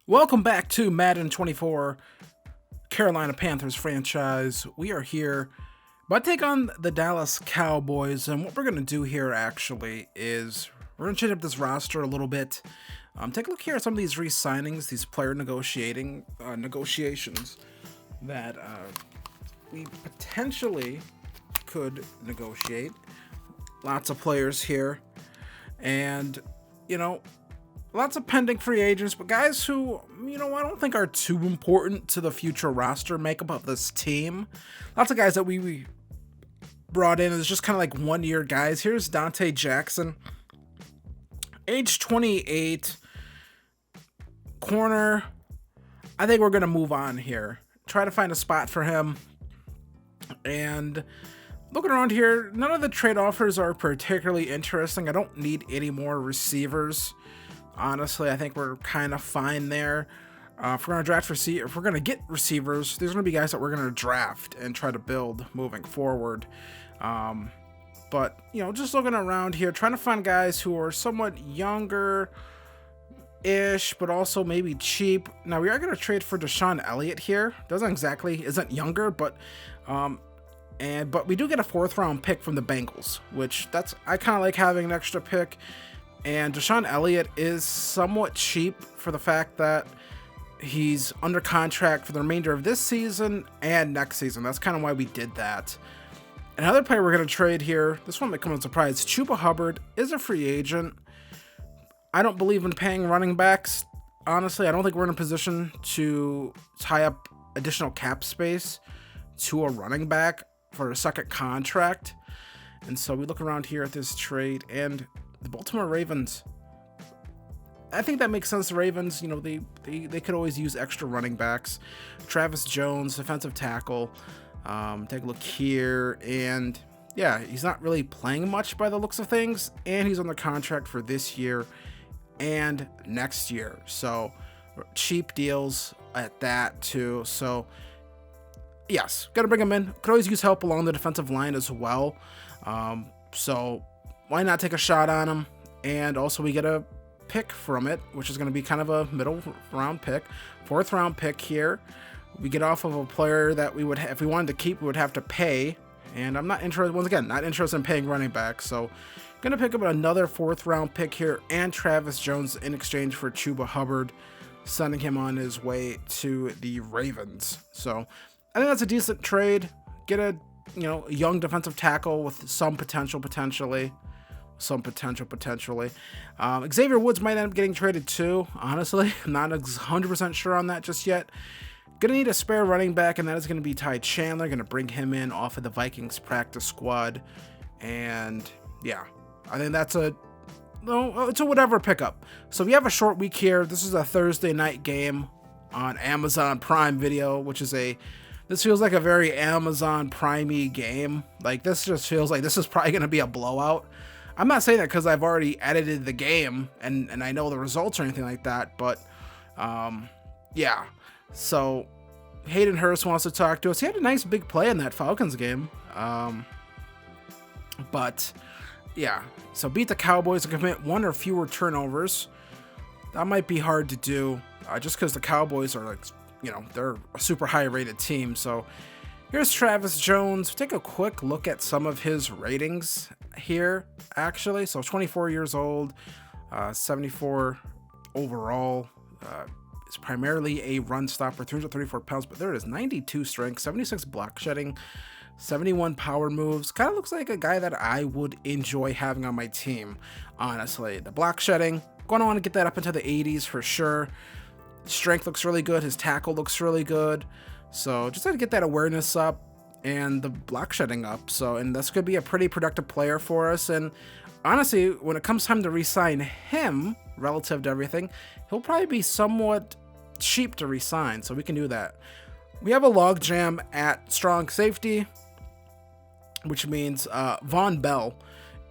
Welcome back to Madden 24 Carolina Panthers franchise. We are here about to take on the Dallas Cowboys, and what we're going to do here actually is we're going to change up this roster a little bit. Take a look here at some of these re-signings, these player negotiations that we potentially could negotiate. Lots of players here, and lots of pending free agents, but guys who, I don't think are too important to the future roster makeup of this team. Lots of guys that we brought in as just kind of like 1 year guys. Here's Dante Jackson, age 28, corner. I think we're going to move on here. Try to find a spot for him. And looking around here, none of the trade offers are particularly interesting. I don't need any more receivers. Honestly, I think we're kind of fine there. If we're going to get receivers, there's going to be guys that we're going to draft and try to build moving forward. But just looking around here, trying to find guys who are somewhat younger-ish, but also maybe cheap. Now, we are going to trade for Deshaun Elliott here. Isn't younger, but we do get a 4th round pick from the Bengals, which I kind of like having an extra pick. And Deshaun Elliott is somewhat cheap for the fact that he's under contract for the remainder of this season and next season. That's kind of why we did that. Another player we're going to trade here, this one might come as a surprise. Chuba Hubbard is a free agent. I don't believe in paying running backs. Honestly, I don't think we're in a position to tie up additional cap space to a running back for a second contract. And so we look around here at this trade, and the Baltimore Ravens, I think that makes sense. The Ravens, they could always use extra running backs. Travis Jones, defensive tackle. Take a look here, and yeah, he's not really playing much by the looks of things, and he's on the contract for this year and next year. So cheap deals at that too. So yes, got to bring him in. Could always use help along the defensive line as well. So why not take a shot on him? And also we get a pick from it, which is going to be kind of a middle round pick, 4th round pick here. We get off of a player that we would, if we wanted to keep, we would have to pay. And I'm not interested, once again, not interested in paying running back. So going to pick up another 4th round pick here and Travis Jones in exchange for Chuba Hubbard, sending him on his way to the Ravens. So I think that's a decent trade. Get a young defensive tackle with some potential. Xavier Woods might end up getting traded too. Honestly, I'm not 100% sure on that just yet. Gonna need a spare running back, and that is gonna be Ty Chandler. Gonna bring him in off of the Vikings practice squad, and yeah, I think it's a whatever pickup. So we have a short week here. This is a Thursday night game on Amazon Prime Video, this feels like a very Amazon Prime-y game. Like, this just feels like this is probably gonna be a blowout. I'm not saying that because I've already edited the game and I know the results or anything like that, but yeah. So Hayden Hurst wants to talk to us. He had a nice big play in that Falcons game. But yeah, so beat the Cowboys and commit 1 or fewer turnovers. That might be hard to do just because the Cowboys are they're a super high rated team. So here's Travis Jones. Take a quick look at some of his ratings here, actually. So 24 years old, 74 overall. Is primarily a run stopper, 334 pounds, but there it is, 92 strength, 76 block shedding, 71 power moves. Kind of looks like a guy that I would enjoy having on my team, honestly. The block shedding, going to want to get that up into the 80s for sure. Strength looks really good. His tackle looks really good. So just had to get that awareness up and the block shedding up. So, and this could be a pretty productive player for us. And honestly, when it comes time to re-sign him, relative to everything, he'll probably be somewhat cheap to re-sign. So we can do that. We have a logjam at strong safety, which means Von Bell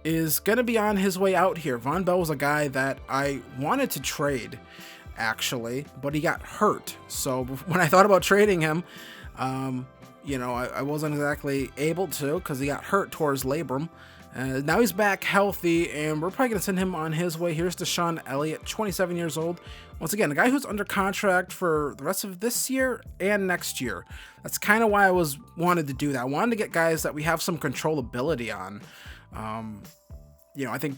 is going to be on his way out here. Von Bell was a guy that I wanted to trade, actually, but he got hurt. So when I thought about trading him, I wasn't exactly able to because he got hurt towards labrum. Now he's back healthy, and we're probably going to send him on his way. Here's Deshaun Elliott, 27 years old. Once again, a guy who's under contract for the rest of this year and next year. That's kind of why I wanted to do that. I wanted to get guys that we have some controllability on. I think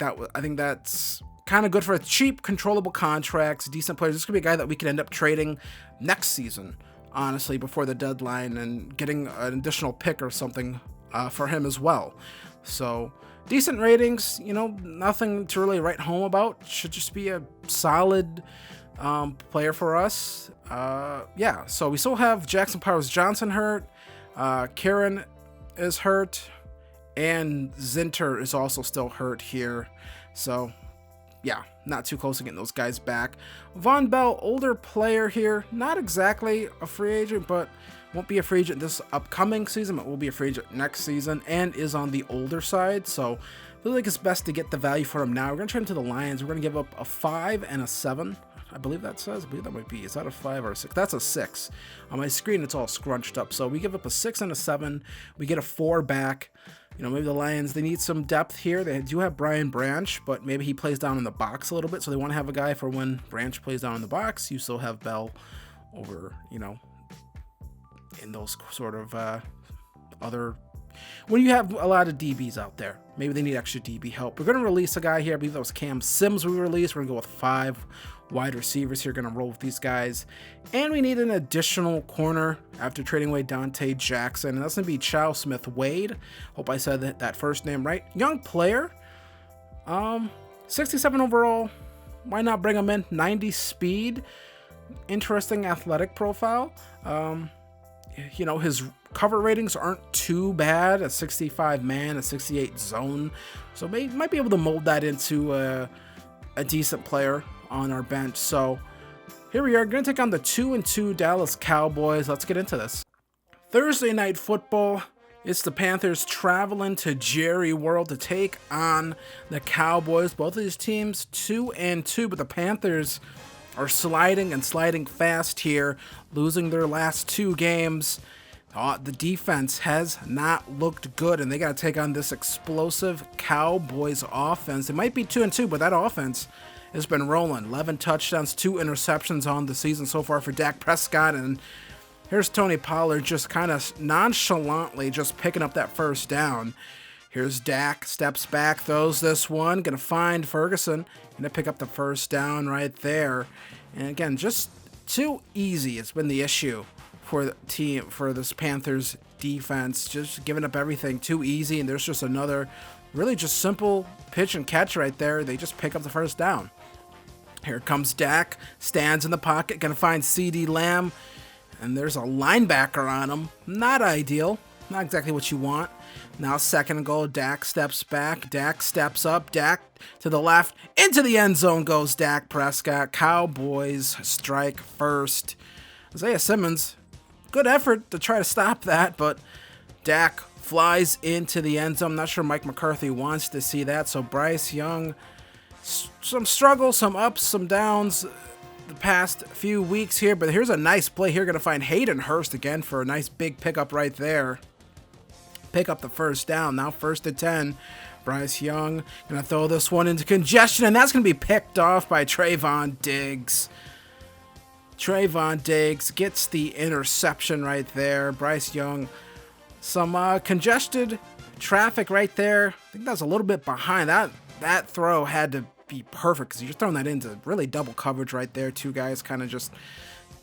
that's kind of good for cheap, controllable contracts, decent players. This could be a guy that we could end up trading next season, honestly, before the deadline, and getting an additional pick or something for him as well. So decent ratings, nothing to really write home about. Should just be a solid player for us. So we still have Jackson Powers Johnson hurt. Kieran is hurt. And Zinter is also still hurt here. So, yeah, not too close to getting those guys back. Von Bell, older player here. Not exactly a free agent, but won't be a free agent this upcoming season, but will be a free agent next season, and is on the older side. So I feel like it's best to get the value for him now. We're going to trade him to the Lions. We're going to give up a 5 and a 7. I believe that says. I believe that might be. Is that a 5 or a 6? That's a 6. On my screen, it's all scrunched up. So we give up a 6 and a 7. We get a 4 back. Maybe the Lions, they need some depth here. They do have Brian Branch, but maybe he plays down in the box a little bit. So they want to have a guy for when Branch plays down in the box. You still have Bell over, in those sort of other, when you have a lot of DBs out there, maybe they need extra DB help. We're going to release a guy here. I believe that was Cam Sims we released. We're going to go with 5 wide receivers here. Going to roll with these guys. And we need an additional corner after trading away Dante Jackson. And that's going to be Chow Smith Wade. Hope I said that first name right. Young player. 67 overall. Why not bring him in? 90 speed. Interesting athletic profile. His cover ratings aren't too bad. A 65 man, a 68 zone. So might be able to mold that into a decent player on our bench. So here we are, going to take on the 2-2 Dallas Cowboys. Let's get into this. Thursday night football. It's the Panthers traveling to Jerry World to take on the Cowboys. Both of these teams 2-2, but the Panthers are sliding fast here, losing their last 2 games. The defense has not looked good, and they got to take on this explosive Cowboys offense. It might be 2-2, but that offense has been rolling. 11 touchdowns, 2 interceptions on the season so far for Dak Prescott, and here's Tony Pollard just kind of nonchalantly just picking up that first down. Here's Dak, steps back, throws this one, gonna find Ferguson, gonna pick up the first down right there. And again, just too easy. It's been the issue for this Panthers defense, just giving up everything too easy. And there's just another really just simple pitch and catch right there. They just pick up the first down. Here comes Dak, stands in the pocket, gonna find CeeDee Lamb, and there's a linebacker on him. Not ideal, not exactly what you want. Now 2nd and goal, Dak steps back, Dak steps up, Dak to the left, into the end zone goes Dak Prescott. Cowboys strike first. Isaiah Simmons, good effort to try to stop that, but Dak flies into the end zone. I'm not sure Mike McCarthy wants to see that, so Bryce Young, some struggles, some ups, some downs the past few weeks here, but here's a nice play here. Going to find Hayden Hurst again for a nice big pickup right there. Pick up the first down. Now 1st and 10. Bryce Young going to throw this one into congestion, and that's going to be picked off by Trayvon Diggs. Trayvon Diggs gets the interception right there. Bryce Young, some congested traffic right there. I think that's a little bit behind. That throw had to be perfect because you're throwing that into really double coverage right there. 2 guys, kind of just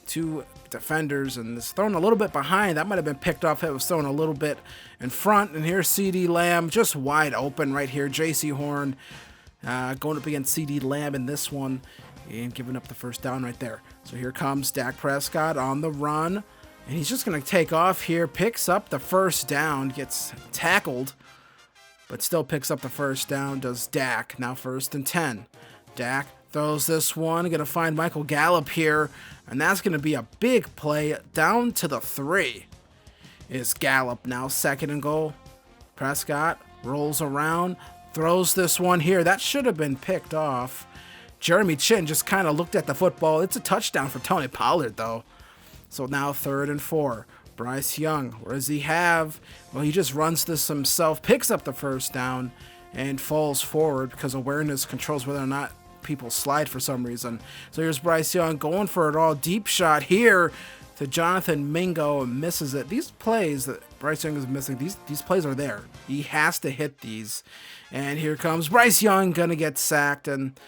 2 defenders, and it's thrown a little bit behind. That might have been picked off. It was thrown a little bit in front, and here's CeeDee Lamb just wide open right here. J.C. Horn going up against CeeDee Lamb in this one and giving up the first down right there. So here comes Dak Prescott on the run, and he's just going to take off here, picks up the first down, gets tackled, but still picks up the first down, does Dak. Now 1st and 10. Dak throws this one, going to find Michael Gallup here, and that's going to be a big play. Down to the 3 is Gallup. Now 2nd and goal. Prescott rolls around, throws this one here. That should have been picked off. Jeremy Chin just kind of looked at the football. It's a touchdown for Tony Pollard, though. So now 3rd and 4. Bryce Young, where does he have? Well, he just runs this himself, picks up the first down, and falls forward because awareness controls whether or not people slide for some reason. So here's Bryce Young going for it all. Deep shot here to Jonathan Mingo and misses it. These plays that Bryce Young is missing, these plays are there. He has to hit these. And here comes Bryce Young, gonna get sacked, and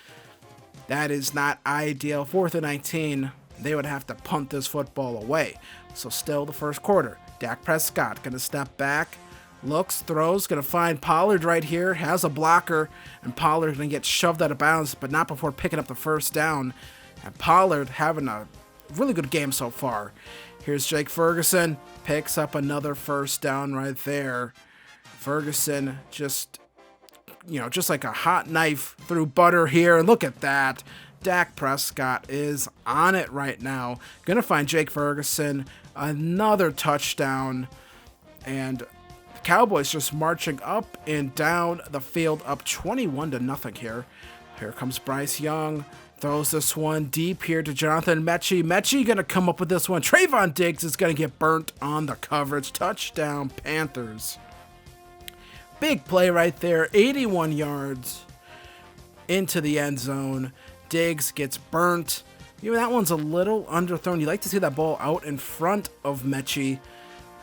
that is not ideal. 4th and 19. They would have to punt this football away. So still the first quarter. Dak Prescott gonna step back, looks, throws, gonna find Pollard right here, has a blocker, and Pollard gonna get shoved out of bounds, but not before picking up the first down. And Pollard having a really good game so far. Here's Jake Ferguson, picks up another first down right there. Ferguson just like a hot knife through butter here. And look at that. Dak Prescott is on it right now. Gonna find Jake Ferguson, another touchdown, and the Cowboys just marching up and down the field, up 21-0 here. Here comes Bryce Young, throws this one deep here to Jonathan Mechie. Mechie gonna come up with this one. Trayvon Diggs is gonna get burnt on the coverage. Touchdown, Panthers. Big play right there, 81 yards into the end zone. Diggs gets burnt. That one's a little underthrown. You like to see that ball out in front of Mechie.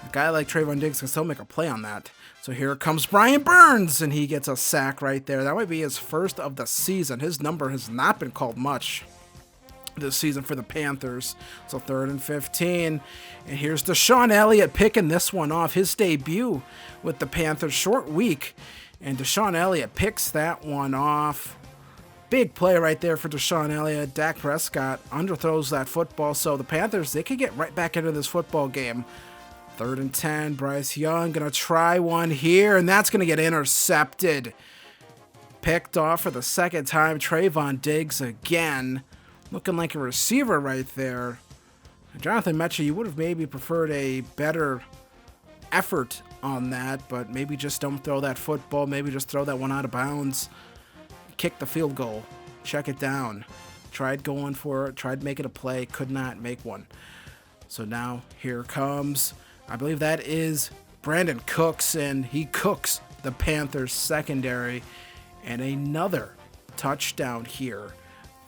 A guy like Trayvon Diggs can still make a play on that. So here comes Brian Burns, and he gets a sack right there. That might be his first of the season. His number has not been called much this season for the Panthers. So 3rd and 15. And here's DeShon Elliott picking this one off. His debut with the Panthers, short week. And DeShon Elliott picks that one off. Big play right there for DeShon Elliott. Dak Prescott underthrows that football. So the Panthers, they could get right back into this football game. 3rd and 10. Bryce Young going to try one here, and that's going to get intercepted. Picked off for the second time. Trayvon Diggs again. Looking like a receiver right there. Jonathan Mechie, you would have maybe preferred a better effort on that, but maybe just don't throw that football. Maybe just throw that one out of bounds. Kick the field goal. Check it down. Tried going for it. Tried making a play. Could not make one. So now here comes, I believe that is Brandon Cooks, and he cooks the Panthers secondary. And another touchdown here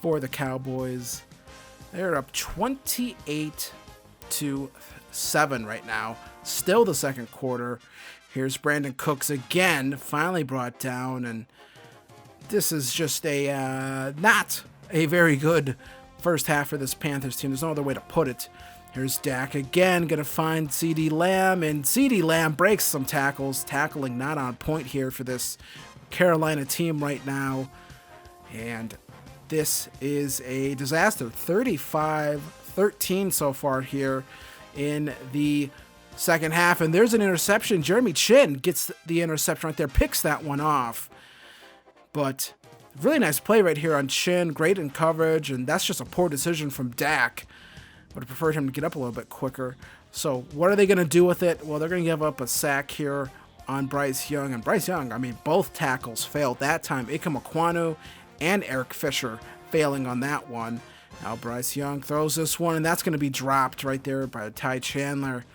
for the Cowboys. They're up 28-7 right now. Still the second quarter. Here's Brandon Cooks again, finally brought down, and this is just not a very good first half for this Panthers team. There's no other way to put it. Here's Dak again, going to find CeeDee Lamb, and CeeDee Lamb breaks some tackles. Tackling not on point here for this Carolina team right now. And this is a disaster. 35-13 so far here in the second half. And there's an interception. Jeremy Chin gets the interception right there, picks that one off. But really nice play right here on Chin. Great in coverage, and that's just a poor decision from Dak. Would have preferred him to get up a little bit quicker. So what are they going to do with it? Well, they're going to give up a sack here on Bryce Young. And Bryce Young, I mean, both tackles failed that time. Ikem Ekwonu and Eric Fisher failing on that one. Now Bryce Young throws this one, and that's going to be dropped right there by Ty Chandler.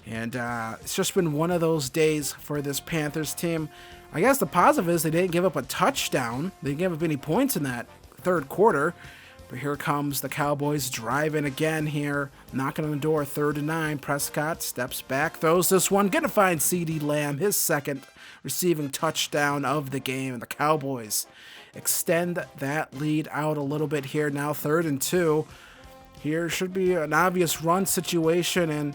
And it's just been one of those days for this Panthers team. I guess the positive is they didn't give up a touchdown. They didn't give up any points in that third quarter. But here comes the Cowboys driving again here. Knocking on the door, 3rd and 9. Prescott steps back, throws this one. Going to find CeeDee Lamb, his second receiving touchdown of the game. And the Cowboys extend that lead out a little bit here. Now 3rd and 2. Here should be an obvious run situation, and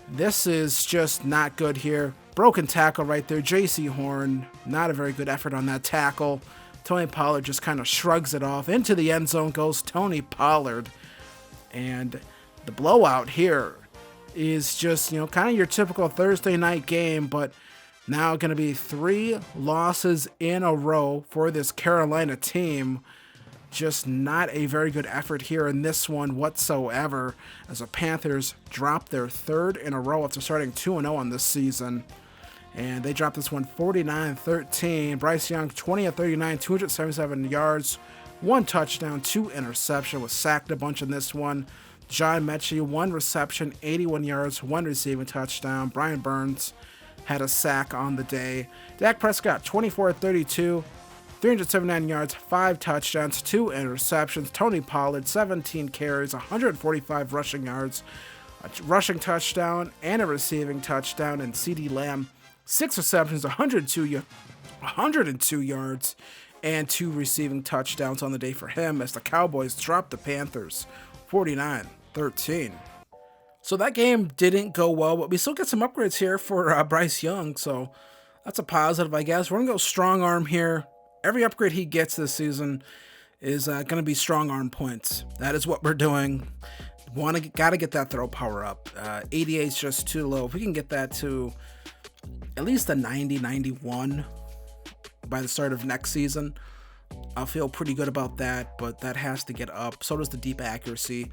this is just not good here. Broken tackle right there. J.C. Horn, not a very good effort on that tackle. Tony Pollard just kind of shrugs it off. Into the end zone goes Tony Pollard. And the blowout here is just, kind of your typical Thursday night game, but now going to be 3 losses in a row for this Carolina team. Just not a very good effort here in this one whatsoever, as the Panthers drop their 3rd in a row after starting 2-0 on this season. And they dropped this one 49-13. Bryce Young, 20 of 39, 277 yards, 1 touchdown, 2 interception. Was sacked a bunch in this one. John Mechie, 1 reception, 81 yards, 1 receiving touchdown. Brian Burns, had a sack on the day. Dak Prescott, 24-32, 379 yards, 5 touchdowns, 2 interceptions. Tony Pollard, 17 carries, 145 rushing yards, a rushing touchdown, and a receiving touchdown. And CeeDee Lamb, 6 receptions, 102 yards, and 2 receiving touchdowns on the day for him as the Cowboys dropped the Panthers 49-13. So that game didn't go well, but we still get some upgrades here for Bryce Young, so that's a positive, I guess. We're going to go strong arm here. Every upgrade he gets this season is going to be strong arm points. That is what we're doing. Got to get that throw power up. 88 is just too low. If we can get that to at least a 90, 91 by the start of next season, I'll feel pretty good about that, but that has to get up. So does the deep accuracy.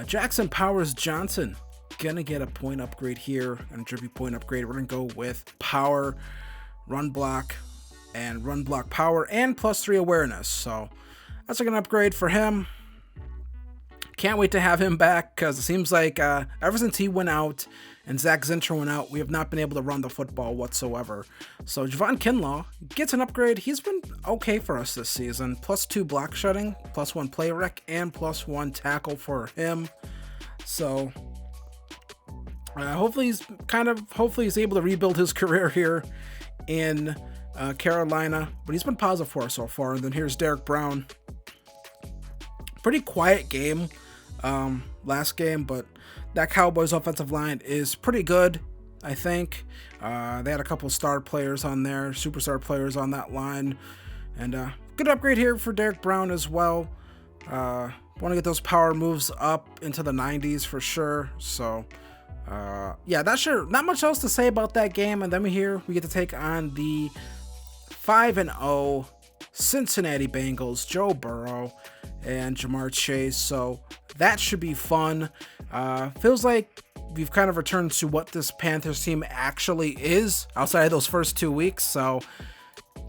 Jackson Powers Johnson, gonna get a point upgrade here, and a tribute point upgrade. We're gonna go with power, run block, and run block power, and +3 awareness. So that's like an upgrade for him. Can't wait to have him back, because it seems like ever since he went out and Zach Zinter went out, we have not been able to run the football whatsoever. So Javon Kinlaw gets an upgrade. He's been okay for us this season. +2 block shedding, +1 play rec, and +1 tackle for him. So hopefully he's able to rebuild his career here in Carolina. But he's been positive for us so far. And then here's Derek Brown. Pretty quiet game last game, but that Cowboys offensive line is pretty good, I think. They had a couple star players on there, superstar players on that line. And good upgrade here for Derek Brown as well. Want to get those power moves up into the 90s for sure. So, yeah, that's sure. Not much else to say about that game. And then we get to take on the 5-0 Cincinnati Bengals, Joe Burrow and Jamar Chase. So that should be fun. Feels like we've kind of returned to what this Panthers team actually is outside of those first 2 weeks. So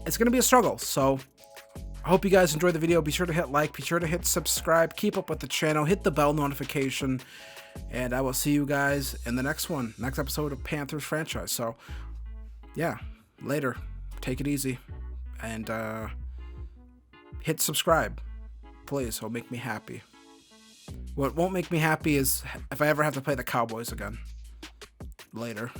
it's going to be a struggle. So I hope you guys enjoyed the video. Be sure to hit like, be sure to hit subscribe, keep up with the channel, hit the bell notification, and I will see you guys in the next episode of Panthers franchise. So yeah, later. Take it easy. And hit subscribe. Please, it'll make me happy. What won't make me happy is if I ever have to play the Cowboys again. Later.